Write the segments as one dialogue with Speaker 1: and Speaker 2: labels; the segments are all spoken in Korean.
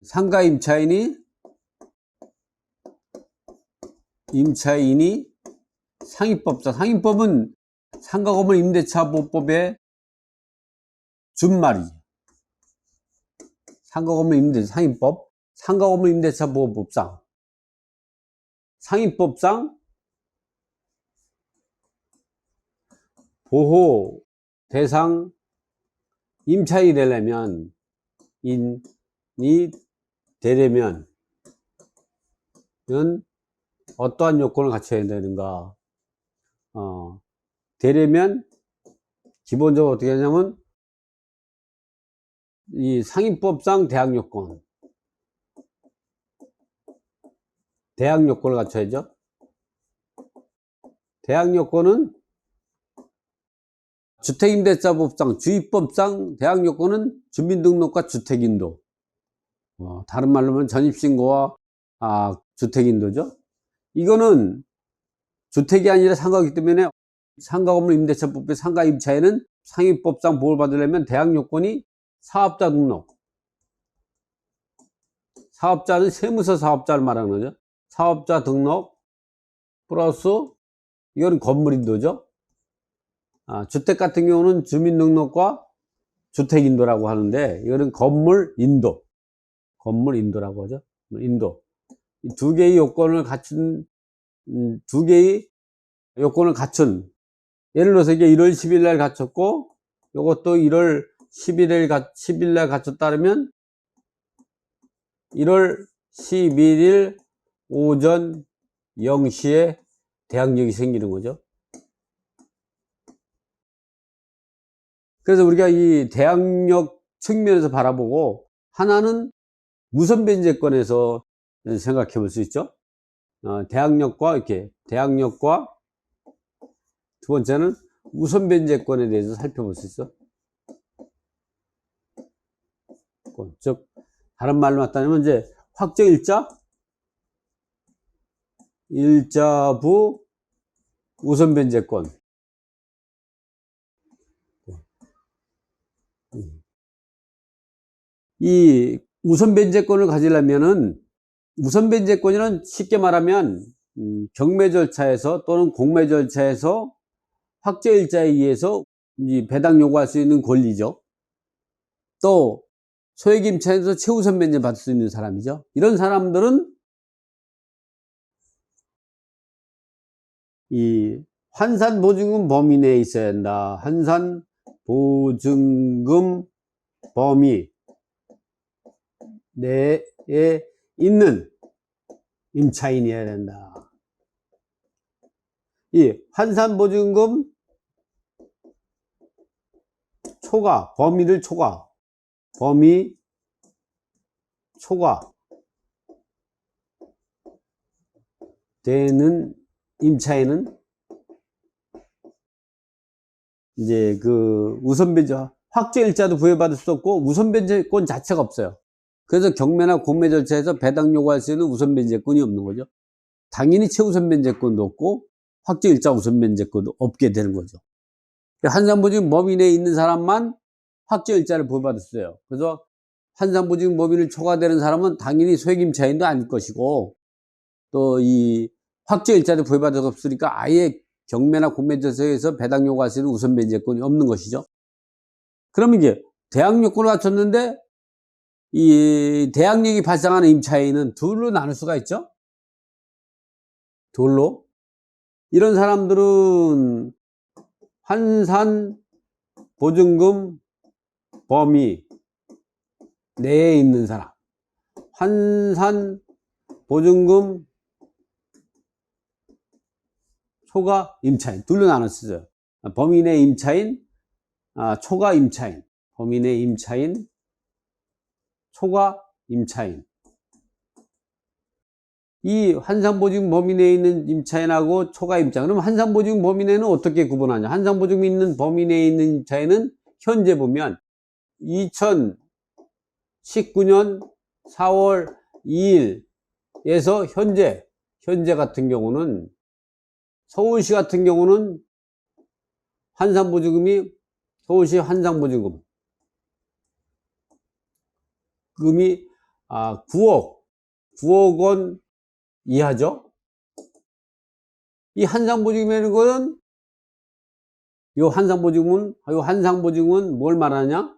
Speaker 1: 상가 임차인이 상위법자. 상위법은 상가 건물 임대차 보호법의 준말이죠. 상가 건물 임대차 상위법, 상가 건물 임대차 보호법상, 상위법상 보호 대상 임차인이 되려면, 인이 되려면 어떠한 요건을 갖춰야 되는가? 되려면 기본적으로 어떻게 하냐면 이 상위법상 대항 요건을 갖춰야죠. 대항 요건은 주택임대차법상, 주입법상 대항 요건은 주민등록과 주택인도. 다른 말로 하면 전입신고와 주택인도죠. 이거는 주택이 아니라 상가이기 때문에 상가건물 임대차법의 상가 임차인은 상위법상 보호를 받으려면 대항 요건이 사업자 등록. 사업자는 세무서 사업자를 말하는 거죠. 사업자 등록 플러스 이건 건물인도죠. 주택 같은 경우는 주민등록과 주택인도라고 하는데 이거는 건물인도라고 하죠. 인도. 이 두 개의 요건을 갖춘 예를 들어서 이게 1월 10일 날 갖췄고 이것도 1월 10일 날 갖췄다 그러면 1월 11일 오전 0시에 대항력이 생기는 거죠. 그래서 우리가 이 대항력 측면에서 바라보고 하나는 무선변제권에서 생각해 볼 수 있죠. 대항력과 두 번째는 우선변제권에 대해서 살펴볼 수 있어. 즉 다른 말로 맞다면 이제 일자부 우선변제권. 이 우선변제권을 가지려면은 우선변제권이란 쉽게 말하면 경매 절차에서 또는 공매 절차에서 확정일자에 의해서 배당 요구할 수 있는 권리죠. 또 소액임차에서 최우선 변제 받을 수 있는 사람이죠. 이런 사람들은 이 환산보증금 범위 내에 있어야 한다. 환산보증금 범위 내에 있는 임차인이어야 된다. 이 환산보증금 범위 초과 되는 임차인은 이제 그 우선변제 확정일자도 부여받을 수 없고 우선변제권 자체가 없어요. 그래서 경매나 공매 절차에서 배당 요구할 수 있는 우선변제권이 없는 거죠. 당연히 최우선 변제권도 없고 확정일자 우선 변제권도 없게 되는 거죠. 환산보증금 범위 내에 있는 사람만 확정일자를 부여받을 수 있어요. 그래서 환산보증금 범위를 초과되는 사람은 당연히 소액임차인도 아닐 것이고 또 이 확정일자를 부여받을 수 없으니까 아예 경매나 공매 절차에서 배당 요구할 수 있는 우선 변제권이 없는 것이죠. 그러면 이게 대항 요건을 갖췄는데 이 대항력이 발생하는 임차인은 둘로 나눌 수가 있죠. 둘로. 이런 사람들은 환산보증금 범위 내에 있는 사람, 환산보증금 초과 임차인 둘로 나눴어요. 범위 내 임차인, 초과 임차인, 범위 내 임차인, 초과 임차인. 이 환산보증금 범위 내에 있는 임차인하고 초과 임차인. 그럼 환산보증금 범위 내는 어떻게 구분하냐? 환산보증금 있는 범위 내에 있는 임차인은 현재 보면 2019년 4월 2일에서 현재 같은 경우는 서울시 같은 경우는 환산보증금이 서울시 환산보증금이 9억 원 이하죠. 이 한상보증금이라는 거는, 요 한상보증금은 뭘 말하냐?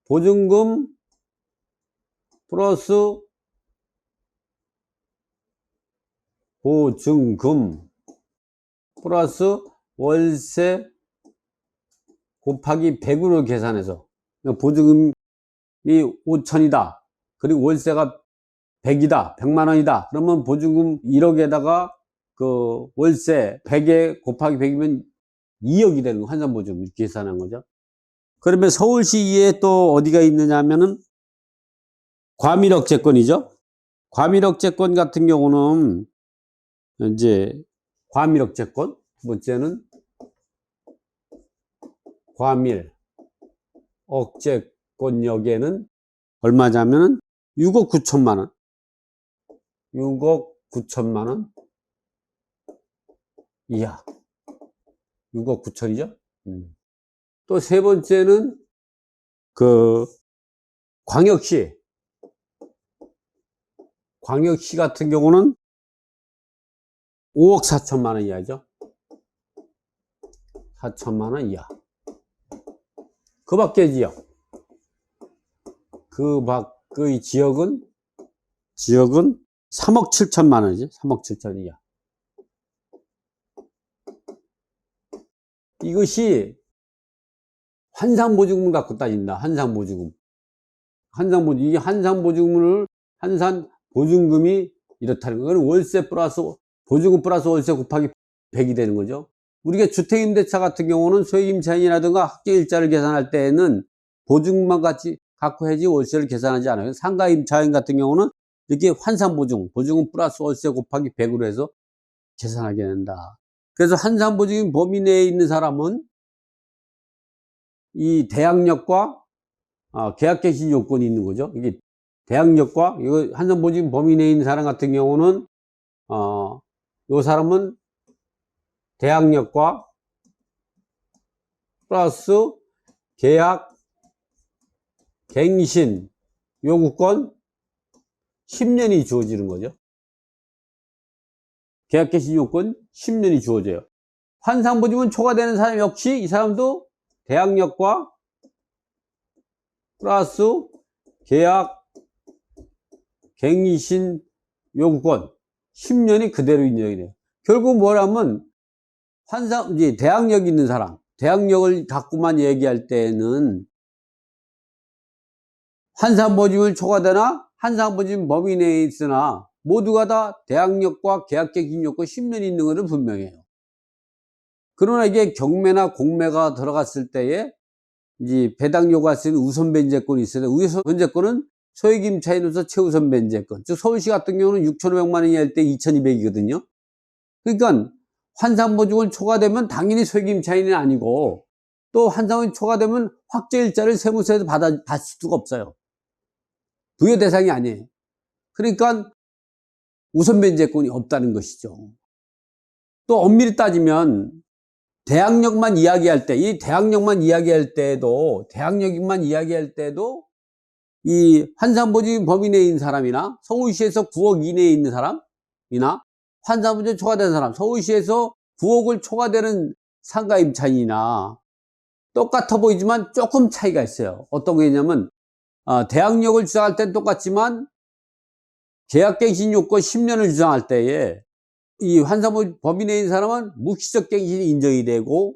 Speaker 1: 보증금 플러스 보증금 플러스 월세 곱하기 100으로 계산해서, 보증금이 5천이다. 그리고 월세가 100이다. 100만 원이다. 그러면 보증금 1억에다가 그 월세 100에 곱하기 100이면 2억이 되는 거, 한산보증금 이렇게 계산한 거죠. 그러면 서울시에 또 어디가 있느냐 하면은 과밀억제권이죠. 과밀억제권 같은 경우는 이제 과밀억제권, 두 번째는 과밀억제권역에는 얼마냐면은 6억 9천만 원. 6억 9천만 원 이하. 6억 9천이죠. 또 세 번째는 그 광역시 같은 경우는 5억 4천만 원 이하죠. 4천만 원 이하. 그 밖의 지역, 그 밖의 지역은 3억 7천만 원이지. 3억 7천 이하. 이것이 환산보증금을 갖고 따진다. 환산보증금. 이게 환산보증금이 이렇다는 거예요. 월세 플러스, 보증금 플러스 월세 곱하기 100이 되는 거죠. 우리가 주택임대차 같은 경우는 소액임차인이라든가 학계일자를 계산할 때에는 보증금만 갖고 해야지 월세를 계산하지 않아요. 상가임차인 같은 경우는 이렇게 보증금 플러스 월세 곱하기 100으로 해서 계산하게 된다. 그래서 환산보증금 범위 내에 있는 사람은 이 대항력과 계약갱신 요건이 있는 거죠. 이게 대항력과, 이거 환산보증금 범위 내에 있는 사람 같은 경우는 요 사람은 대항력과 플러스 계약갱신 요구권 10년이 주어지는 거죠. 계약갱신 요건 10년이 주어져요. 환산보증금 초과되는 사람 역시 이 사람도 대항력과 플러스 계약갱신 요구권 10년이 그대로 인정이 돼요. 결국 뭐라면 이제 대항력 있는 사람, 대항력을 갖고만 얘기할 때는 환산보증금을 초과되나 환산보증금 범위 내에 있으나 모두가 다 대항력과 계약갱신 요건 10년이 있는 것은 분명해요. 그러나 이게 경매나 공매가 들어갔을 때에 이제 배당 요구할 수 있는 우선 변제권이 있어요. 우선 변제권은 소액임차인으로서 최우선 변제권. 즉 서울시 같은 경우는 6,500만 원이 할 때 2,200이거든요. 그러니까 환산보증금을 초과되면 당연히 소액임차인이 아니고, 또 환산보증금이 초과되면 확정일자를 세무서에서 받을 수가 없어요. 부여 대상이 아니에요. 그러니까 우선 변제권이 없다는 것이죠. 또 엄밀히 따지면 대항력만 이야기할 때, 대항력만 이야기할 때도 이 환산보증금 범위 내에 있는 사람이나 서울시에서 9억 이내에 있는 사람이나 환산보증금 초과된 사람, 서울시에서 9억을 초과되는 상가임차인이나 똑같아 보이지만 조금 차이가 있어요. 어떤 게 있냐면 대항력을 주장할 때는 똑같지만 계약갱신 요건 10년을 주장할 때에 이 환산보증금 범위 내에 있는 사람은 묵시적 갱신이 인정이 되고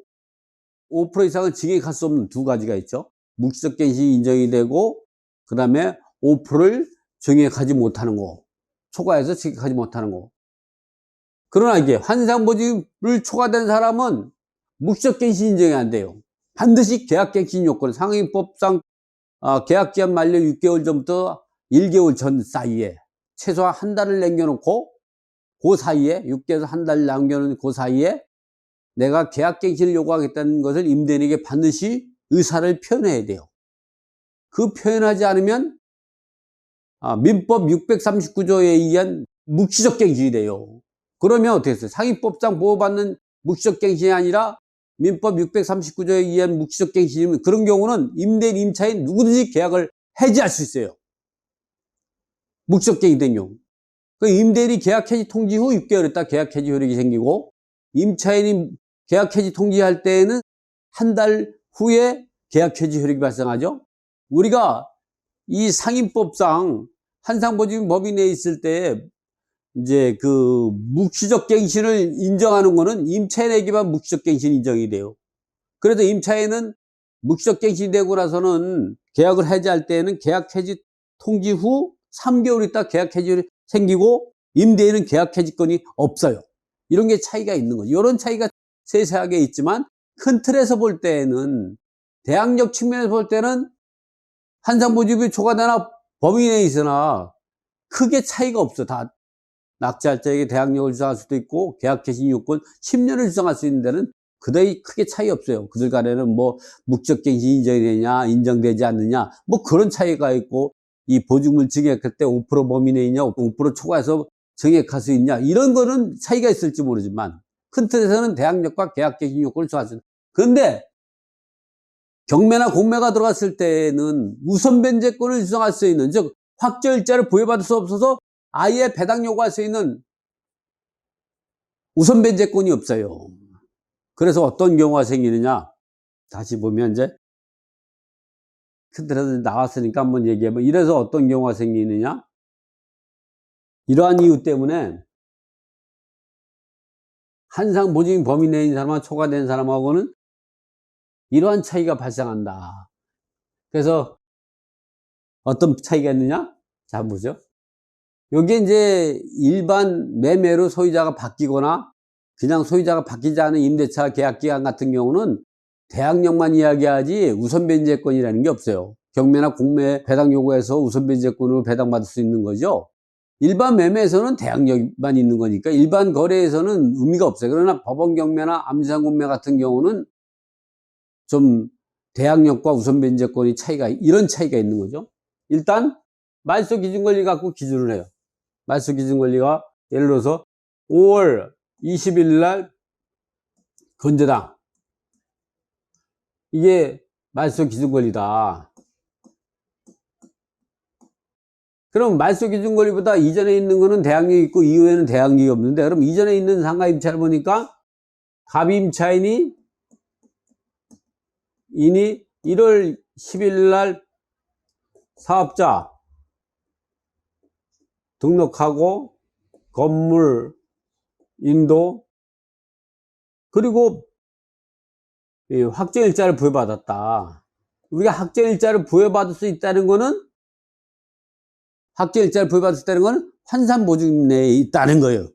Speaker 1: 5% 이상은 증액할 수 없는 두 가지가 있죠. 묵시적 갱신이 인정이 되고 그 다음에 5%를 증액하지 못하는 거, 초과해서 증액하지 못하는 거. 그러나 이게 환산보증금을 초과된 사람은 묵시적 갱신 인정이 안 돼요. 반드시 계약갱신 요건, 상행법상 계약기한 만료 6개월 전부터 1개월 전 사이에 최소한 한 달을 남겨놓고 그 사이에 6개월에서 한 달 남겨놓은 그 사이에 내가 계약갱신을 요구하겠다는 것을 임대인에게 반드시 의사를 표현해야 돼요. 그 표현하지 않으면 민법 639조에 의한 묵시적 갱신이 돼요. 그러면 어떻게 했어요? 상위법상 보호받는 묵시적 갱신이 아니라 민법 639조에 의한 묵시적 갱신이면 그런 경우는 임대인, 임차인 누구든지 계약을 해지할 수 있어요. 묵시적갱이 된 경우. 그 임대인이 계약 해지 통지 후 6개월 있다 계약 해지 효력이 생기고, 임차인이 계약 해지 통지할 때에는 한 달 후에 계약 해지 효력이 발생하죠. 우리가 이 상임법상 한상보증 법인 내에 있을 때 이제 그 묵시적 갱신을 인정하는 거는 임차인에게만 묵시적 갱신 인정이 돼요. 그래도 임차인은 묵시적 갱신이 되고 나서는 계약을 해지할 때에는 계약 해지 통지 후 3개월 있다 계약 해지율이 생기고, 임대인은 계약 해지권이 없어요. 이런 게 차이가 있는 거죠. 이런 차이가 세세하게 있지만 큰 틀에서 볼 때에는, 대항력 측면에서 볼 때는 한상보증이 초과되나 법인에 있으나 크게 차이가 없어. 다 낙찰자에게 대항력을 주장할 수도 있고 계약 개시 요건 10년을 주장할 수 있는 데는 그다지 크게 차이 없어요. 그들 간에는 뭐 묵시적 갱신 인정이 되냐 인정되지 않느냐 뭐 그런 차이가 있고, 이 보증을 증액할 때 5% 범위 내에 있냐 5% 초과해서 증액할 수 있냐 이런 거는 차이가 있을지 모르지만, 큰 틀에서는 대항력과 계약 개시 요건을 주장할 수 있는. 그런데 경매나 공매가 들어갔을 때는 우선 변제권을 주장할 수 있는, 즉 확정일자를 부여받을 수 없어서 아예 배당 요구할 수 있는 우선 변제권이 없어요. 그래서 어떤 경우가 생기느냐, 다시 보면 이제 큰 틀에서 나왔으니까 한번 얘기해보면, 이래서 어떤 경우가 생기느냐, 이러한 이유 때문에 한상보증 범위 내에 있는 사람과 초과된 사람하고는 이러한 차이가 발생한다. 그래서 어떤 차이가 있느냐, 자 보죠. 여기 이제 일반 매매로 소유자가 바뀌거나 그냥 소유자가 바뀌지 않은 임대차 계약 기간 같은 경우는 대항력만 이야기하지 우선 변제권이라는 게 없어요. 경매나 공매 배당 요구해서 우선 변제권으로 배당받을 수 있는 거죠. 일반 매매에서는 대항력만 있는 거니까 일반 거래에서는 의미가 없어요. 그러나 법원 경매나 암시장 공매 같은 경우는 좀 대항력과 우선 변제권이 이런 차이가 있는 거죠. 일단 말소 기준 권리 갖고 기준을 해요. 말소 기준 권리가 예를 들어서 5월 20일 날 건재당, 이게 말소 기준 권리다. 그럼 말소 기준 권리보다 이전에 있는 거는 대항력이 있고 이후에는 대항력이 없는데, 그럼 이전에 있는 상가 임차를 보니까 갑임차인이 1월 10일 날 사업자 등록하고 건물 인도 그리고 확정일자를 부여받았다. 우리가 확정일자를 부여받을 수 있다는 거는, 확정일자를 부여받을 수 있다는 거는 환산보증 내에 있다는 거예요.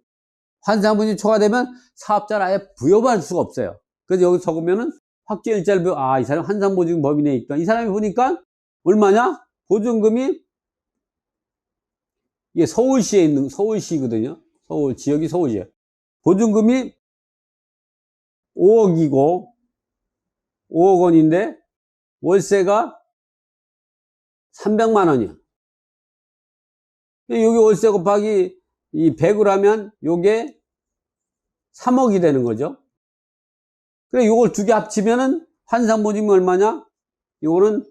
Speaker 1: 환산보증이 초과되면 사업자를 아예 부여받을 수가 없어요. 그래서 여기 적으면은 확정일자를 이 사람 환산보증 범위 내에 있다. 이 사람이 보니까 얼마냐? 보증금이, 이게 서울시에 있는, 서울시거든요. 지역이 서울시에요. 보증금이 5억 원인데 월세가 300만 원이야. 여기 월세 곱하기 이 100을 하면 요게 3억이 되는 거죠. 그래, 요걸 두 개 합치면은 환산보증이 얼마냐? 요거는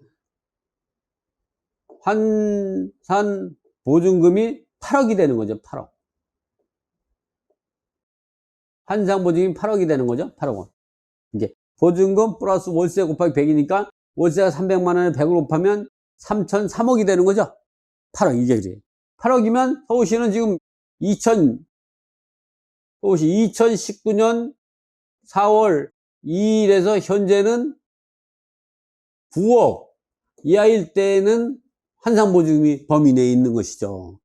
Speaker 1: 환산보증금이 8억이 되는 거죠. 8억. 환산보증이 8억이 되는 거죠. 8억 원. 이게 보증금 플러스 월세 곱하기 100이니까 월세가 300만 원에 100을 곱하면 3억이 되는 거죠. 8억, 이게 그래요. 8억이면 서울시는 지금 2019년 4월 2일에서 현재는 9억 이하일 때는 환산보증이 범위 내에 있는 것이죠.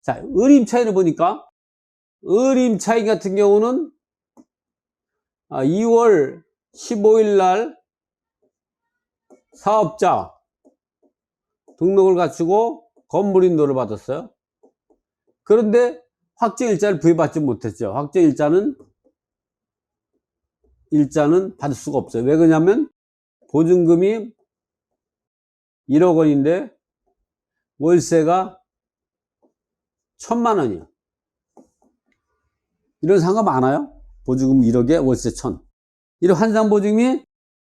Speaker 1: 자, 을임차인을 보니까, 을임차인 같은 경우는 2월 15일 날 사업자 등록을 갖추고 건물인도를 받았어요. 그런데 확정일자를 부여받지 못했죠. 확정일자는 받을 수가 없어요. 왜 그러냐면 보증금이 1억 원인데 월세가 1,000만 원이야. 이런 상가 많아요. 보증금 1억에 월세 1,000. 이런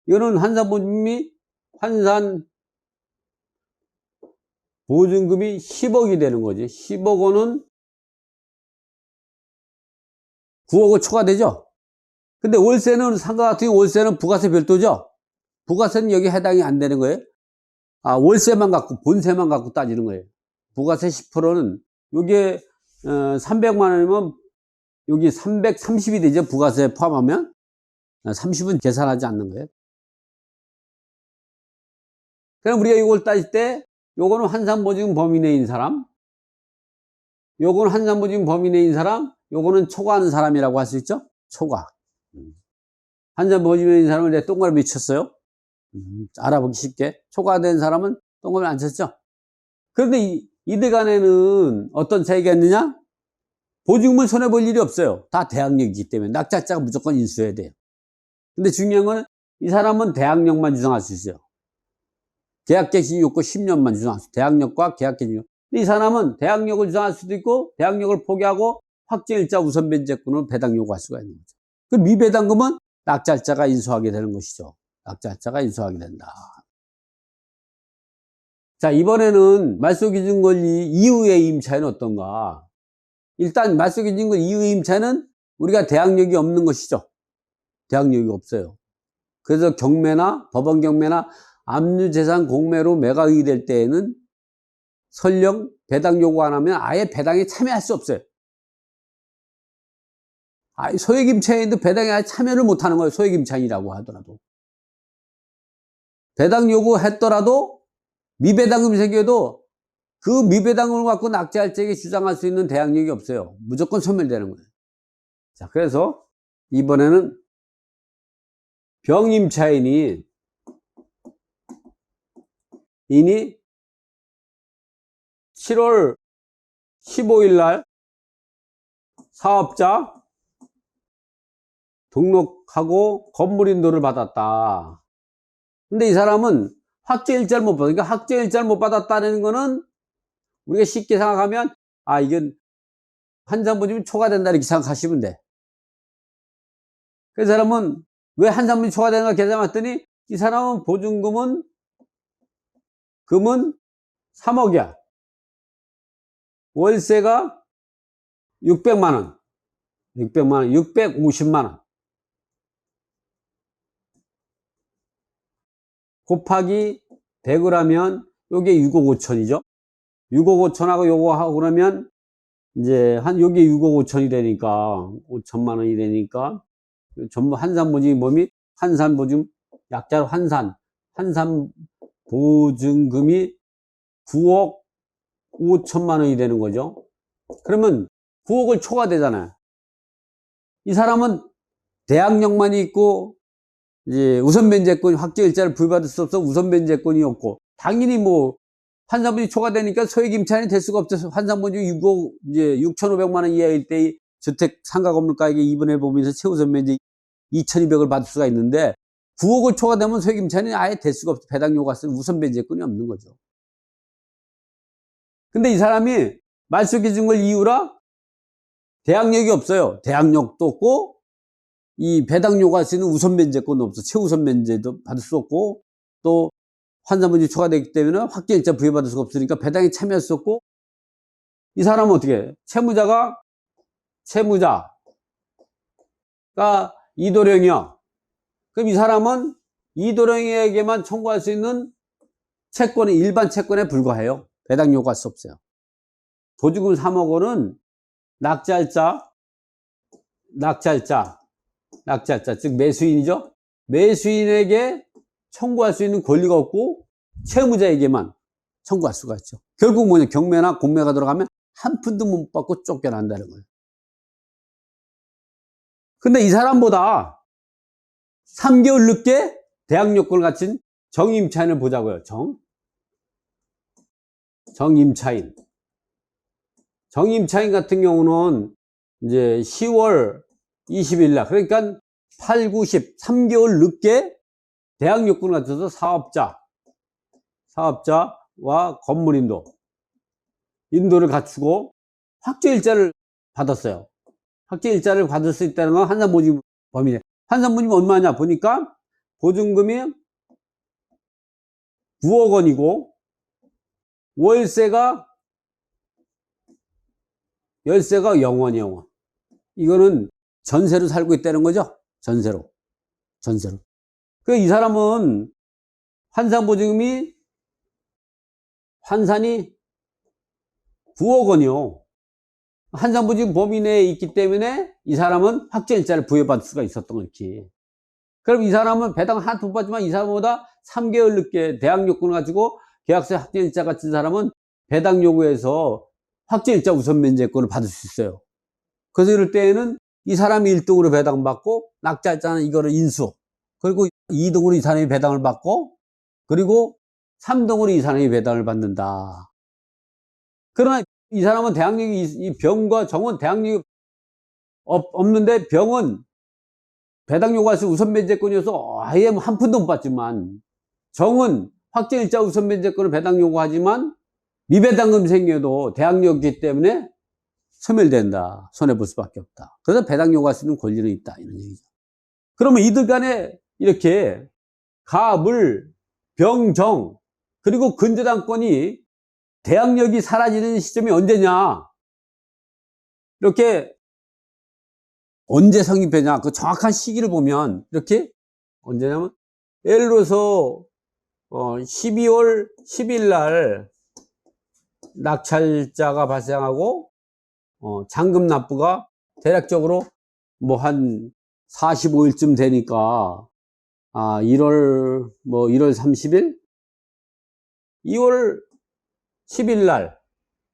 Speaker 1: 이거는 환산보증이 보증금이 10억이 되는 거지. 10억 원은 9억을 초과되죠. 근데 월세는 상가 같은 경우 월세는 부가세 별도죠. 부가세는 여기 해당이 안 되는 거예요. 아, 월세만 갖고 본세만 갖고 따지는 거예요. 부가세 10%는 요게 300만 원이면 여기 330이 되죠. 부가세 포함하면 30은 계산하지 않는 거예요. 그럼 우리가 이걸 따질 때 요거는 환산보증 범위 내인 사람, 요거는 환산보증 범위 내인 사람, 요거는 초과하는 사람이라고 할 수 있죠. 초과. 환산보증 내인 사람을 내가 동그라미 쳤어요. 알아보기 쉽게. 초과된 사람은 동그라미 안 쳤죠. 그런데 이들 간에는 어떤 차이가 있느냐? 보증금을 손해볼 일이 없어요. 다 대항력이기 때문에 낙찰자가 무조건 인수해야 돼요. 근데 중요한 건 이 사람은 대항력만 주장할 수 있어요. 계약갱신 요건 10년만 주장할 수 있어요. 대항력과 계약갱신 요건. 이 사람은 대항력을 주장할 수도 있고 대항력을 포기하고 확정일자 우선변제권을 배당 요구할 수가 있는 거죠. 그 미배당금은 낙찰자가 인수하게 되는 것이죠. 낙찰자가 인수하게 된다. 자, 이번에는 말소기준권리 이후의 임차인은 어떤가? 일단 말소기준권리 이후의 임차인은 우리가 대항력이 없는 것이죠. 대항력이 없어요. 그래서 경매나 법원 경매나 압류재산 공매로 매각이 될 때에는 설령 배당 요구 안 하면 아예 배당에 참여할 수 없어요. 소액임차인도 배당에 아예 참여를 못 하는 거예요. 소액임차인이라고 하더라도. 배당 요구했더라도 미배당금이 생겨도 그 미배당금을 갖고 낙찰자에게 주장할 수 있는 대항력이 없어요. 무조건 소멸되는 거예요. 자, 그래서 이번에는 병임차인이 7월 15일 날 사업자 등록하고 건물인도를 받았다. 근데 이 사람은 확정일자를 못 받았다. 그러니까 확정일자를 못 받았다는 거는 우리가 쉽게 생각하면 이건 환산보증이 초과된다 이렇게 생각하시면 돼. 그 사람은 왜 환산보증이 초과되는가 계산해봤더니 이 사람은 보증금은 3억이야. 월세가 600만원. 650만원. 곱하기 100을 하면 요게 6억 5천이죠. 6억 5천하고 요거 하고 그러면 이제 요게 6억 5천이 되니까 5천만 원이 되니까 전부 환산보증이 몸이 환산보증 약자로 환산보증금이 9억 5천만 원이 되는 거죠. 그러면 9억을 초과되잖아요. 이 사람은 대항력만 있고 이제 우선변제권 확정일자를 부여받을 수 없어 우선변제권이 없고 당연히 뭐 환산보증이 초과되니까 소액임차인이 될 수가 없죠. 환산보증이 6억 이제 6,500만 원 이하일 때 주택 상가 건물가액에 2분의 1 보면서 최우선변제 2,200을 받을 수가 있는데 9억을 초과되면 소액임차인이 아예 될 수가 없죠. 배당 요구가 쓰는 우선변제권이 없는 거죠. 근데 이 사람이 말소기준걸 이유라 대항력이 없어요. 대항력도 없고 이 배당 요구할 수 있는 우선변제권도 없어. 최우선변제도 받을 수 없고 또 환산보증이 초과되기 때문에 확정일자 부여받을 수가 없으니까 배당에 참여할 수 없고 이 사람은 어떻게 해? 채무자가 이도령이야. 그럼 이 사람은 이도령에게만 청구할 수 있는 채권이 일반 채권에 불과해요. 배당 요구할 수 없어요. 보증금 3억 원은 낙찰자 즉 매수인이죠. 매수인에게 청구할 수 있는 권리가 없고 채무자에게만 청구할 수가 있죠. 결국 뭐냐, 경매나 공매가 들어가면 한 푼도 못 받고 쫓겨난다는 거예요. 근데 이 사람보다 3개월 늦게 대항력권을 갖춘 정임차인을 보자고요. 정임차인 같은 경우는 이제 10월 20일 날, 그러니까 8, 9, 10, 3개월 늦게 대항력권을 갖춰서 사업자와 인도를 갖추고 확정일자를 받았어요. 확정일자를 받을 수 있다는 건 환산보증 범위네. 환산보증이 얼마냐 보니까 보증금이 9억 원이고 월세가 0원이 0원. 이거는 전세로 살고 있다는 거죠. 전세로. 그 이 사람은 환산보증금이 환산이 9억 원이요. 환산보증금 범위 내에 있기 때문에 이 사람은 확정일자를 부여받을 수가 있었던 거지. 그럼 이 사람은 배당 하나도 못 받지만 이 사람보다 3개월 늦게 대학 요건을 가지고 계약서 확정일자 같은 사람은 배당 요구에서 확정일자 우선 면제권을 받을 수 있어요. 그래서 이럴 때에는 이 사람이 1등으로 배당받고 낙찰자는 이거를 인수, 그리고 2등으로 이 사람이 배당을 받고, 그리고 3등으로 이 사람이 배당을 받는다. 그러나 이 사람은 대항력이, 이 병과 정은 대항력이 없는데, 병은 배당 요구할 수 우선 면제권이어서 아예 한 푼도 못 받지만, 정은 확정일자 우선 면제권을 배당 요구하지만 미배당금 생겨도 대항력이기 때문에 소멸된다. 손해볼 수밖에 없다. 그래서 배당 요구할 수 있는 권리는 있다. 이런 얘기죠. 그러면 이들 간에 이렇게 가, 물, 병, 정, 그리고 근저당권이 대항력이 사라지는 시점이 언제냐? 이렇게 언제 성립되냐? 그 정확한 시기를 보면 이렇게 언제냐면 예를 들어서 12월 10일 날 낙찰자가 발생하고 잔금 납부가 대략적으로 뭐 한 45일쯤 되니까 1월 30일 2월 10일 날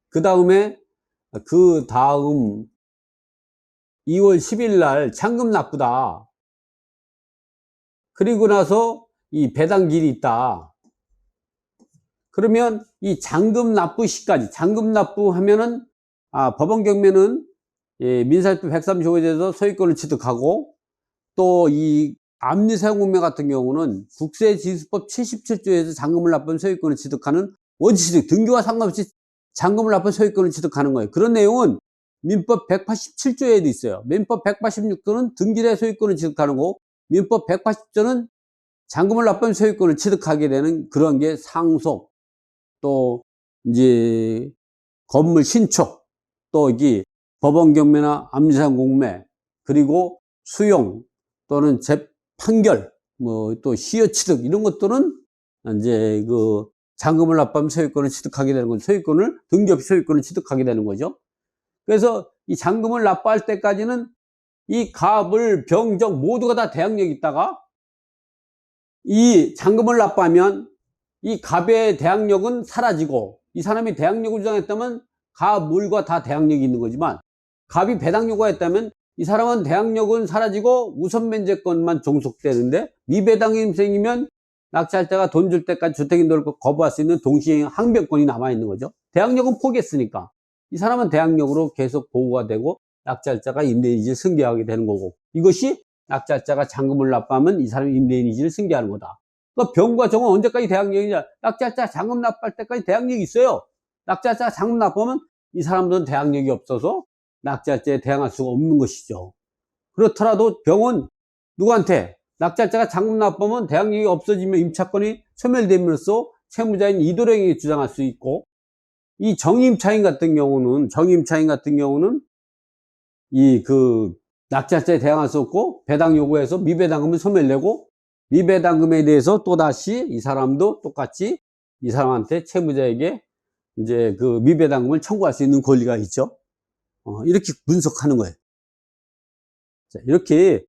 Speaker 1: 그 다음 2월 10일 날 잔금 납부다. 그리고 나서 이 배당길이 있다. 그러면 이 잔금 납부 시까지, 잔금 납부하면은 법원 경매는 민사법 135조에 대해서 소유권을 취득하고, 또 이 압류사용공매 같은 경우는 국세지수법 77조에서 잔금을 납부한 소유권을 취득하는 원칙, 등기와 상관없이 잔금을 납부한 소유권을 취득하는 거예요. 그런 내용은 민법 187조에도 있어요. 민법 186조는 등기대 소유권을 취득하는 거고, 민법 180조는 잔금을 납부한 소유권을 취득하게 되는 그런 게 상속, 또 이제 건물 신축, 또 여기 법원 경매나 압류사용 공매, 그리고 수용 또는 판결, 또 시효 취득 이런 것들은 이제 그 잔금을 납부하면 소유권을 취득하게 되는 거죠. 등기 없이 소유권을 취득하게 되는 거죠. 그래서 이 잔금을 납부할 때까지는 이 갑을 병정 모두가 다 대항력이 있다가 이 잔금을 납부하면 이 갑의 대항력은 사라지고, 이 사람이 대항력을 주장했다면 갑, 물과 다 대항력이 있는 거지만, 갑이 배당 요구했다면 이 사람은 대항력은 사라지고 우선 면제권만 종속되는데, 미배당이 생기면 낙찰자가 돈 줄 때까지 주택인도를 거부할 수 있는 동시에 항변권이 남아있는 거죠. 대항력은 포기했으니까 이 사람은 대항력으로 계속 보호가 되고 낙찰자가 임대인지를 승계하게 되는 거고, 이것이 낙찰자가 잔금을 납부하면 이 사람이 임대인지를 승계하는 거다. 그러니까 병과 정은 언제까지 대항력이냐? 낙찰자 잔금 납부할 때까지 대항력이 있어요. 낙찰자가 잔금 납부하면 이 사람들은 대항력이 없어서 낙찰자에 대항할 수가 없는 것이죠. 그렇더라도 병은 누구한테? 낙찰자가 잔금 납부하면 대항력이 없어지면 임차권이 소멸됨으로써 채무자인 이도령에게 주장할 수 있고, 이 정임차인 같은 경우는 낙찰자에 대항할 수 없고 배당 요구해서 미배당금을 소멸내고, 미배당금에 대해서 또다시 이 사람도 똑같이 이 사람한테 채무자에게 이제 그 미배당금을 청구할 수 있는 권리가 있죠. 이렇게 분석하는 거예요. 자, 이렇게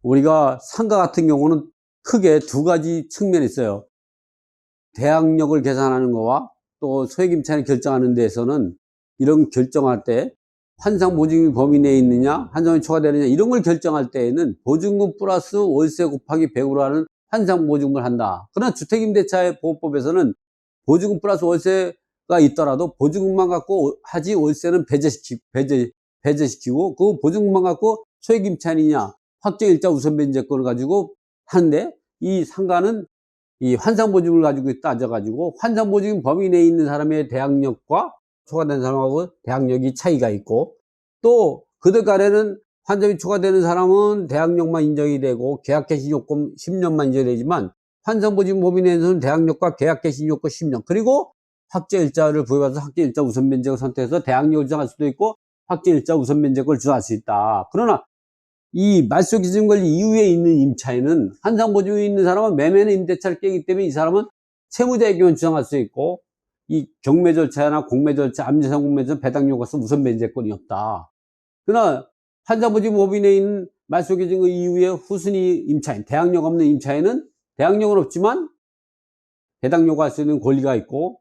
Speaker 1: 우리가 상가 같은 경우는 크게 두 가지 측면이 있어요. 대항력을 계산하는 거와 또 소액임차인을 결정하는 데에서는 이런 결정할 때 환상보증금 범위 내에 있느냐, 환상이 초과되느냐 이런 걸 결정할 때에는 보증금 플러스 월세 곱하기 100으로 하는 환상보증금을 한다. 그러나 주택임대차보호법에서는 보증금 플러스 월세가 있더라도 보증금만 갖고 하지 월세는 배제시키고 그 보증금만 갖고 소액임차인이냐 확정일자 우선변제권을 가지고 하는데, 이 상가는 이 환상보증을 가지고 따져가지고 환상보증금 범위 내에 있는 사람의 대항력과 초과된 사람하고 대항력이 차이가 있고, 또 그들 간에는 환점이 초과되는 사람은 대항력만 인정이 되고 계약개시 요건 10년만 인정이 되지만 환상보증금 범위 내에서는 대항력과 계약개시 요건 10년, 그리고 확정일자를 부여받아서 확정일자 우선변제를 선택해서 대항력을 주장할 수도 있고 확정일자 우선변제권을 주장할 수 있다. 그러나 이 말소기준권리 이후에 있는 임차인은 한상보증이 있는 사람은 매매는 임대차를 깨기 때문에 이 사람은 채무자에게만 주장할 수 있고 이 경매 절차나 공매 절차, 암ye상 공매 절차, 배당료가서 우선변제권이 없다. 그러나 한상보증 법인에 있는 말소기준권 이후에 후순위 임차인, 대항력 없는 임차인은 대항력은 없지만 배당료가 할 수 있는 권리가 있고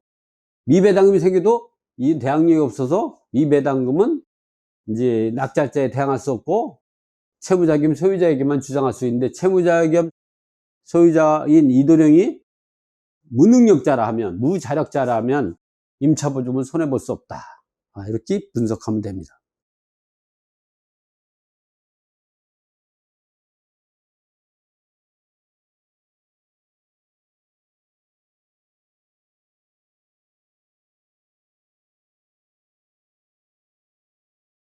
Speaker 1: 미배당금이 생겨도 이 대항력이 없어서 미배당금은 이제 낙찰자에 대항할 수 없고 채무자 겸 소유자에게만 주장할 수 있는데 채무자 겸 소유자인 이도령이 무능력자라 하면 무자력자라 하면 임차보증은 손해볼 수 없다. 이렇게 분석하면 됩니다.